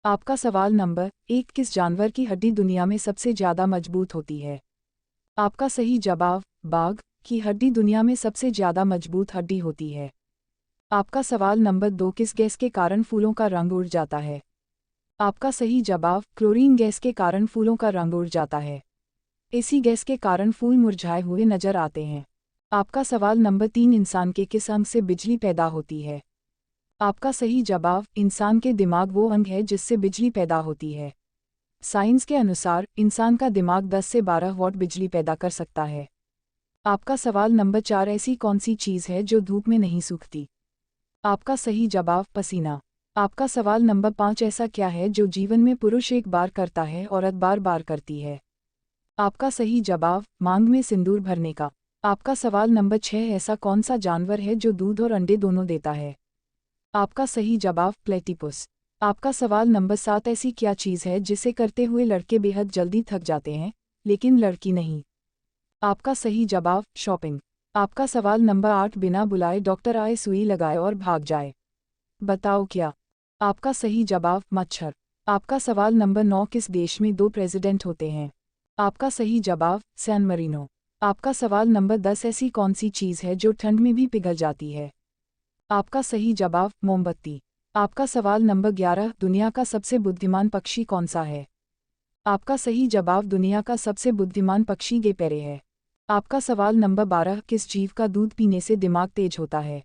आपका सवाल नंबर 1, किस जानवर की हड्डी दुनिया में सबसे ज़्यादा मजबूत होती है? आपका सही जवाब बाघ की हड्डी दुनिया में सबसे ज़्यादा मजबूत हड्डी होती है। आपका सवाल नंबर 2, किस गैस के कारण फूलों का रंग उड़ जाता है? आपका सही जवाब क्लोरीन गैस के कारण फूलों का रंग उड़ जाता है। इसी गैस के कारण फूल मुरझाए हुए नजर आते हैं। आपका सवाल नंबर 3, इंसान के किस अंग से बिजली पैदा होती है? आपका सही जवाब इंसान के दिमाग वो अंग है जिससे बिजली पैदा होती है। साइंस के अनुसार इंसान का दिमाग 10 से 12 वॉट बिजली पैदा कर सकता है। आपका सवाल नंबर 4, ऐसी कौन सी चीज़ है जो धूप में नहीं सूखती? आपका सही जवाब पसीना। आपका सवाल नंबर 5, ऐसा क्या है जो जीवन में पुरुष एक बार करता है औरत बार बार करती है? आपका सही जवाब मांग में सिंदूर भरने का। आपका सवाल नंबर 6, ऐसा कौन सा जानवर है जो दूध और अंडे दोनों देता है? आपका सही जवाब प्लेटिपस। आपका सवाल नंबर 7, ऐसी क्या चीज़ है जिसे करते हुए लड़के बेहद जल्दी थक जाते हैं लेकिन लड़की नहीं? आपका सही जवाब शॉपिंग। आपका सवाल नंबर 8, बिना बुलाए डॉक्टर आए सुई लगाए और भाग जाए, बताओ क्या? आपका सही जवाब मच्छर। आपका सवाल नंबर 9, किस देश में 2 प्रेसिडेंट होते हैं? आपका सही जवाब सैन मरीनो। आपका सवाल नंबर 10, ऐसी कौन सी चीज़ है जो ठंड में भी पिघल जाती है? आपका सही जवाब मोमबत्ती। आपका सवाल नंबर 11, दुनिया का सबसे बुद्धिमान पक्षी कौन सा है? आपका सही जवाब दुनिया का सबसे बुद्धिमान पक्षी गेपेरे है। आपका सवाल नंबर 12, किस जीव का दूध पीने से दिमाग तेज होता है?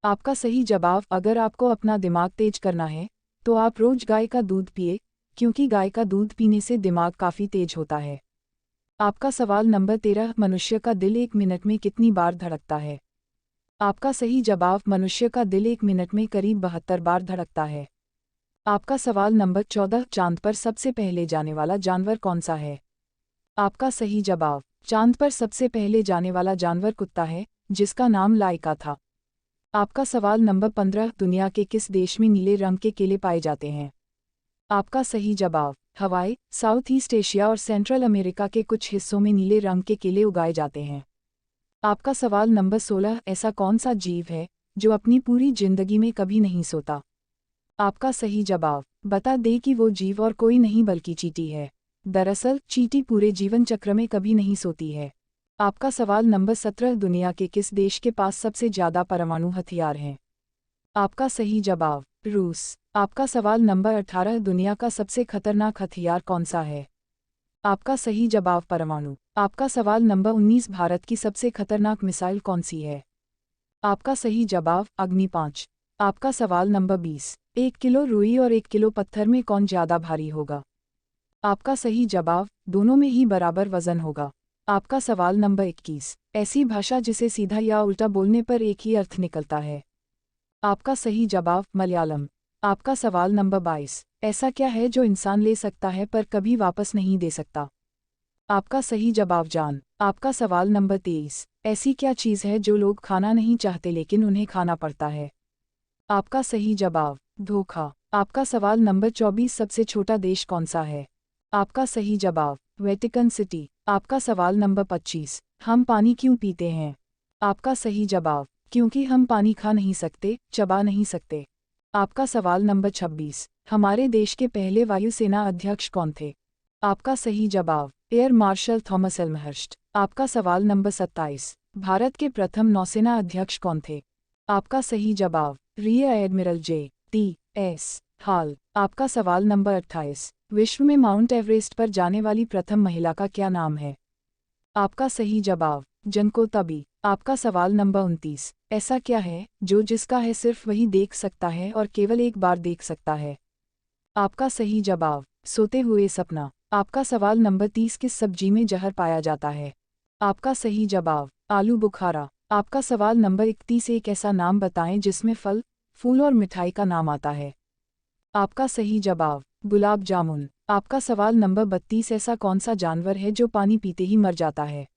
आपका सही जवाब अगर आपको अपना दिमाग तेज करना है तो आप रोज गाय का दूध पिए, क्योंकि गाय का दूध पीने से दिमाग काफ़ी तेज होता है। आपका सवाल नंबर 13, मनुष्य का दिल 1 मिनट में कितनी बार धड़कता है? आपका सही जवाब मनुष्य का दिल 1 मिनट में करीब 72 बार धड़कता है। आपका सवाल नंबर 14, चांद पर सबसे पहले जाने वाला जानवर कौन सा है? आपका सही जवाब चांद पर सबसे पहले जाने वाला जानवर कुत्ता है, जिसका नाम लाइका था। आपका सवाल नंबर 15, दुनिया के किस देश में नीले रंग के केले पाए जाते हैं? आपका सही जवाब हवाई, साउथ ईस्ट एशिया और सेंट्रल अमेरिका के कुछ हिस्सों में नीले रंग के केले उगाए जाते हैं। आपका सवाल नंबर 16, ऐसा कौन सा जीव है जो अपनी पूरी जिंदगी में कभी नहीं सोता? आपका सही जवाब बता दे कि वो जीव और कोई नहीं बल्कि चींटी है। दरअसल चींटी पूरे जीवन चक्र में कभी नहीं सोती है। आपका सवाल नंबर 17, दुनिया के किस देश के पास सबसे ज़्यादा परमाणु हथियार हैं? आपका सही जवाब रूस। आपका सवाल नंबर 18, दुनिया का सबसे खतरनाक हथियार कौन सा है? आपका सही जवाब परमाणु। आपका सवाल नंबर 19, भारत की सबसे खतरनाक मिसाइल कौन सी है? आपका सही जवाब अग्नि 5। आपका सवाल नंबर 20, 1 किलो रुई और 1 किलो पत्थर में कौन ज़्यादा भारी होगा? आपका सही जवाब दोनों में ही बराबर वजन होगा। आपका सवाल नंबर 21, ऐसी भाषा जिसे सीधा या उल्टा बोलने पर एक ही अर्थ निकलता है? आपका सही जवाब मलयालम। आपका सवाल नंबर 22, ऐसा क्या है जो इंसान ले सकता है पर कभी वापस नहीं दे सकता? आपका सही जवाब जान। आपका सवाल नंबर 23, ऐसी क्या चीज़ है जो लोग खाना नहीं चाहते लेकिन उन्हें खाना पड़ता है? आपका सही जवाब धोखा। आपका सवाल नंबर 24, सबसे छोटा देश कौन सा है? आपका सही जवाब वेटिकन सिटी। आपका सवाल नंबर 25, हम पानी क्यों पीते हैं? आपका सही जवाब क्योंकि हम पानी खा नहीं सकते, चबा नहीं सकते। आपका सवाल नंबर 26, हमारे देश के पहले वायुसेना अध्यक्ष कौन थे? आपका सही जवाब एयर मार्शल थॉमस एल्महर्स्ट। आपका सवाल नंबर 27, भारत के प्रथम नौसेना अध्यक्ष कौन थे? आपका सही जवाब रियर एडमिरल J.T.S. हाल। आपका सवाल नंबर 28, विश्व में माउंट एवरेस्ट पर जाने वाली प्रथम महिला का क्या नाम है? आपका सही जवाब जनको तबी। आपका सवाल नंबर 29, ऐसा क्या है जो जिसका है सिर्फ वही देख सकता है और केवल एक बार देख सकता है? आपका सही जवाब सोते हुए सपना। आपका सवाल नंबर 30, किस सब्जी में जहर पाया जाता है? आपका सही जवाब आलू बुखारा। आपका सवाल नंबर 31, एक ऐसा नाम बताएं जिसमें फल, फूल और मिठाई का नाम आता है? आपका सही जवाब गुलाब जामुन। आपका सवाल नंबर 32, ऐसा कौन सा जानवर है जो पानी पीते ही मर जाता है?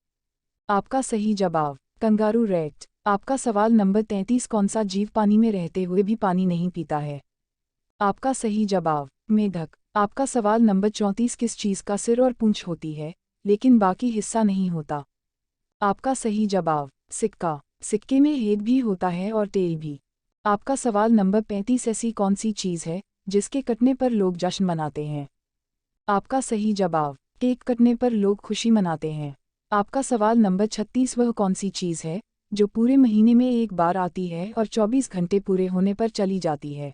आपका सही जवाब कंगारू रैट। आपका सवाल नंबर 33, कौन सा जीव पानी में रहते हुए भी पानी नहीं पीता है? आपका सही जवाब मेढक। आपका सवाल नंबर 34, किस चीज़ का सिर और पूंछ होती है लेकिन बाकी हिस्सा नहीं होता? आपका सही जवाब सिक्का। सिक्के में हेड भी होता है और टेल भी। आपका सवाल नंबर 35, ऐसी कौन सी चीज़ है जिसके कटने पर लोग जश्न मनाते हैं। आपका सही जवाब, केक कटने पर लोग खुशी मनाते हैं। आपका सवाल नंबर 36, वह कौन सी चीज़ है जो पूरे महीने में एक बार आती है और 24 घंटे पूरे होने पर चली जाती है?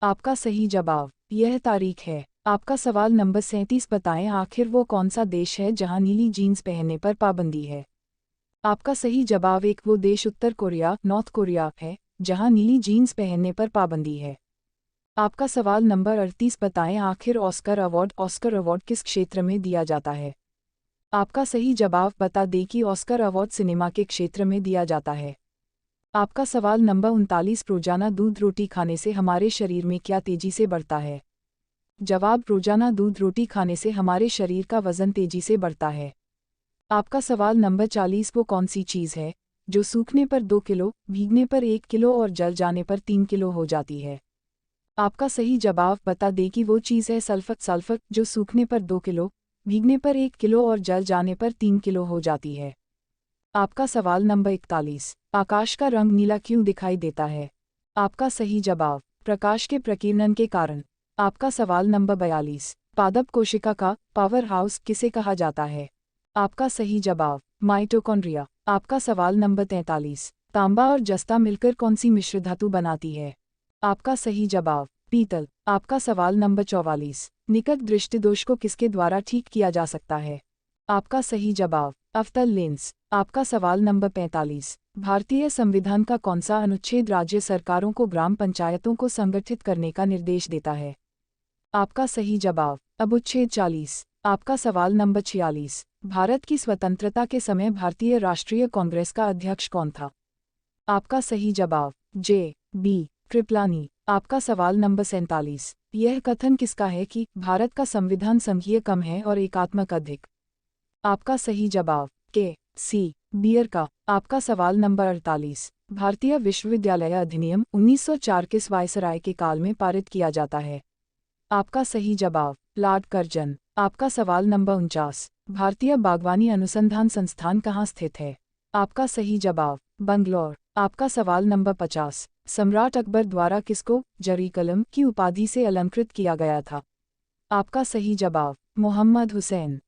आपका सही जवाब, यह तारीख है। आपका सवाल नंबर 37, बताएं आखिर वो कौन सा देश है जहां नीली जीन्स पहनने पर पाबंदी है? आपका सही जवाब, एक वो देश उत्तर कोरिया, नॉर्थ कोरिया है, जहां नीली जीन्स पहनने पर पाबंदी है। आपका सवाल नंबर 38, बताएं आखिर ऑस्कर अवार्ड किस क्षेत्र में दिया जाता है? आपका सही जवाब, बता दें कि ऑस्कर अवार्ड सिनेमा के क्षेत्र में दिया जाता है। आपका सवाल नंबर 39, रोजाना दूध रोटी खाने से हमारे शरीर में क्या तेजी से बढ़ता है? जवाब, रोजाना दूध रोटी खाने से हमारे शरीर का वजन तेजी से बढ़ता है। आपका सवाल नंबर 40, वो कौन सी चीज़ है जो सूखने पर 2 किलो, भीगने पर 1 किलो और जल जाने पर 3 किलो हो जाती है? आपका सही जवाब, बता दें कि वो चीज़ है सल्फर, जो सूखने पर 2 किलो, भीगने पर 1 किलो और जल जाने पर 3 किलो हो जाती है। आपका सवाल नंबर 41, आकाश का रंग नीला क्यों दिखाई देता है? आपका सही जवाब, प्रकाश के प्रकीर्णन के कारण। आपका सवाल नंबर 42, पादप कोशिका का पावर हाउस किसे कहा जाता है? आपका सही जवाब, माइटोकॉन्ड्रिया। आपका सवाल नंबर 43, तांबा और जस्ता मिलकर कौन सी मिश्र धातु बनाती है? आपका सही जवाब, पीतल। आपका सवाल नंबर 44, निकट दृष्टिदोष को किसके द्वारा ठीक किया जा सकता है? आपका सही जवाब, अवतल लेंस। आपका सवाल नंबर 45, भारतीय संविधान का कौन सा अनुच्छेद राज्य सरकारों को ग्राम पंचायतों को संगठित करने का निर्देश देता है? आपका सही जवाब, अनुच्छेद 40। आपका सवाल नंबर 46, भारत की स्वतंत्रता के समय भारतीय राष्ट्रीय कांग्रेस का अध्यक्ष कौन था? आपका सही जवाब, जे.बी. कृपलानी। आपका सवाल नंबर 47, यह कथन किसका है कि भारत का संविधान संघीय कम है और एकात्मक अधिक? आपका सही जवाब, के.सी. बियर का। आपका सवाल नंबर 48, भारतीय विश्वविद्यालय अधिनियम 1904 किस वायसराय के काल में पारित किया जाता है? आपका सही जवाब, लॉर्ड कर्जन। आपका सवाल नंबर 49, भारतीय बागवानी अनुसंधान संस्थान कहाँ स्थित है? आपका सही जवाब, बंगलौर। आपका सवाल नंबर 50, सम्राट अकबर द्वारा किसको जरी कलम की उपाधि से अलंकृत किया गया था? आपका सही जवाब, मोहम्मद हुसैन।